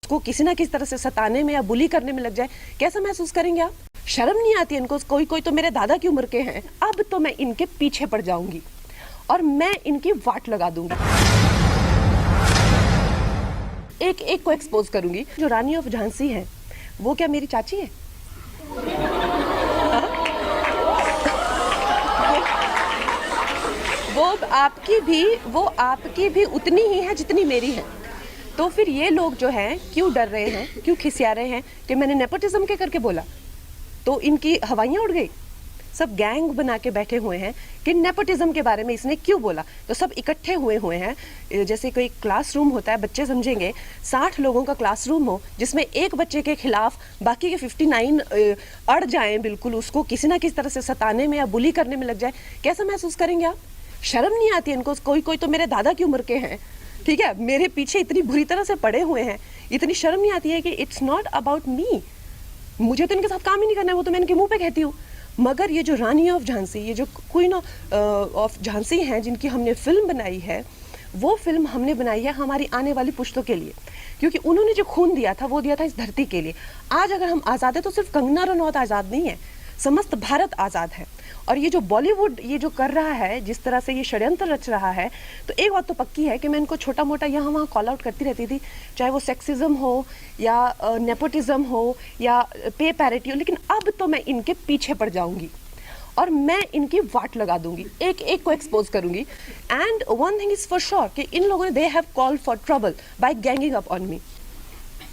को किसी ना किसी तरह से सताने में या बुली करने में लग जाए, कैसा महसूस करेंगे आप? शर्म नहीं आती इनको? कोई कोई तो मेरे दादा की उम्र के हैं। अब तो मैं इनके पीछे पड़ जाऊंगी और मैं इनकी वाट लगा दूंगी, एक एक को एक्सपोज करूंगी। जो रानी ऑफ झांसी है वो क्या मेरी चाची है? वो आपकी भी उतनी ही है जितनी मेरी है। तो फिर ये लोग जो हैं क्यों डर रहे हैं, क्यों खिसिया रहे हैं कि मैंने नेपोटिज्म के करके बोला? तो इनकी हवाइयाँ उड़ गई। सब गैंग बना के बैठे हुए हैं कि नेपोटिज्म के बारे में इसने क्यों बोला। तो सब इकट्ठे हुए हैं, जैसे कोई क्लासरूम होता है, बच्चे समझेंगे 60 लोगों का क्लासरूम हो जिसमें एक बच्चे के खिलाफ बाकी के 59 अड़ जाएं, बिल्कुल उसको किसी ना किसी तरह से सताने में या बुली करने में लग जाए, कैसा महसूस करेंगे आप? शर्म नहीं आती इनको? कोई कोई तो मेरे दादा की उम्र के हैं, ठीक है, मेरे पीछे इतनी बुरी तरह से पड़े हुए हैं। इतनी शर्म नहीं आती है कि इट्स नॉट अबाउट मी, मुझे तो इनके साथ काम ही नहीं करना है, वो तो मैं इनके मुंह पे कहती हूँ। मगर ये जो रानी ऑफ झांसी, ये जो क्वीन ऑफ झांसी हैं जिनकी हमने फिल्म बनाई है, वो फिल्म हमने बनाई है हमारी आने वाली पुश्तों के लिए, क्योंकि उन्होंने जो खून दिया था वो दिया था इस धरती के लिए। आज अगर हम आज़ाद है तो सिर्फ कंगना रनौत आज़ाद नहीं है, समस्त भारत आज़ाद है। और ये जो बॉलीवुड ये जो कर रहा है, जिस तरह से ये षड्यंत्र रच रहा है, तो एक बात तो पक्की है कि मैं इनको छोटा मोटा यहाँ वहाँ कॉल आउट करती रहती थी, चाहे वो सेक्सिज्म हो या नेपोटिज्म हो या पे पैरिटी हो, लेकिन अब तो मैं इनके पीछे पड़ जाऊंगी और मैं इनकी वाट लगा दूंगी, एक एक को एक्सपोज करूंगी। And one thing is for sure कि इन लोगों ने they have called for trouble by ganging up on me.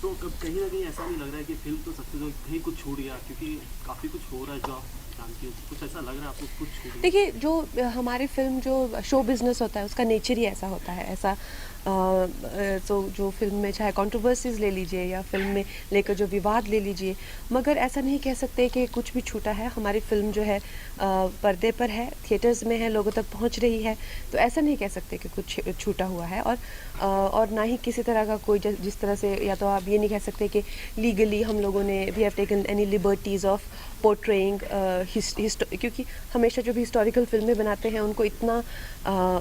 तो कहीं ना कहीं ऐसा नहीं लग रहा है कि फिल्म तो सबसे कहीं कुछ छूट गया, क्योंकि काफ़ी कुछ हो रहा है जो आप जानती हो, कुछ ऐसा लग रहा है आपको कुछ छूट गया? देखिए, जो हमारी फिल्म जो शो बिजनेस होता है उसका नेचर ही ऐसा होता है। ऐसा तो जो फिल्म में चाहे कंट्रोवर्सीज ले लीजिए या फिल्म में लेकर जो विवाद ले लीजिए, मगर ऐसा नहीं कह सकते कि कुछ भी छूटा है। हमारी फिल्म जो है पर्दे पर है, थिएटर्स में है, लोगों तक पहुंच रही है, तो ऐसा नहीं कह सकते कि कुछ छूटा हुआ है। और ना ही किसी तरह का कोई जिस तरह से, या तो आप ये नहीं कह सकते कि लीगली हम लोगों ने we have taken any liberties of portraying, क्योंकि हमेशा जो भी हिस्टोरिकल फिल्में बनाते हैं उनको इतना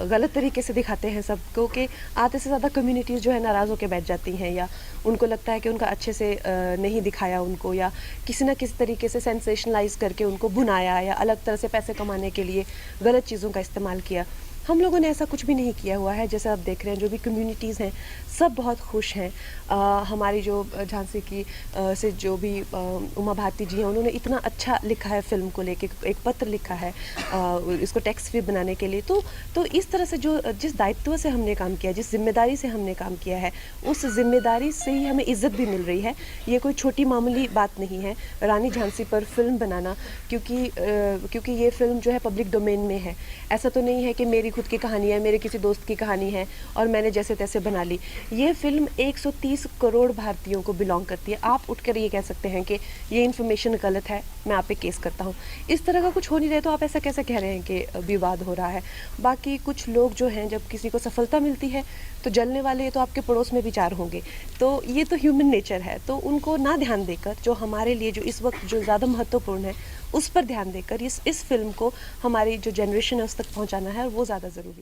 गलत तरीके से दिखाते हैं सबको कि आधे से ज़्यादा कम्युनिटीज़ जो है नाराज़ होकर बैठ जाती हैं, या उनको लगता है कि उनका अच्छे से नहीं दिखाया उनको, या किसी ना किसी तरीके से सेंसेशनलाइज करके उनको भुनाया या अलग तरह से पैसे कमाने के लिए गलत चीज़ों का इस्तेमाल किया। हम लोगों ने ऐसा कुछ भी नहीं किया हुआ है। जैसे आप देख रहे हैं जो भी कम्युनिटीज़ हैं सब बहुत खुश हैं। हमारी जो झांसी की से जो भी उमा भारती जी हैं, उन्होंने इतना अच्छा लिखा है फिल्म को लेके, एक पत्र लिखा है इसको टेक्स्ट फ्री बनाने के लिए। तो इस तरह से जिस दायित्व से हमने काम किया, जिस जिम्मेदारी से हमने काम किया है, उस जिम्मेदारी से ही हमें इज्जत भी मिल रही है। ये कोई छोटी मामूली बात नहीं है रानी झांसी पर फिल्म बनाना, क्योंकि ये फिल्म जो है पब्लिक डोमेन में है। ऐसा तो नहीं है कि मेरी खुद की कहानी है, मेरे किसी दोस्त की कहानी है और मैंने जैसे तैसे बना ली। ये फिल्म 130 करोड़ भारतीयों को बिलोंग करती है। आप उठकर ये कह सकते हैं कि ये इन्फॉर्मेशन गलत है, मैं आप पे केस करता हूँ, इस तरह का कुछ हो नहीं रहा, तो आप ऐसा कैसे कह रहे हैं कि विवाद हो रहा है? बाकी कुछ लोग जो हैं, जब किसी को सफलता मिलती है तो जलने वाले तो आपके पड़ोस में भी 4 होंगे। तो ये तो ह्यूमन नेचर है, तो उनको ना ध्यान देकर जो हमारे लिए जो इस वक्त जो ज़्यादा महत्वपूर्ण है उस पर ध्यान देकर इस फिल्म को हमारी जो जनरेशन है उस तक पहुँचाना है, और वो ज़्यादा ज़रूरी है।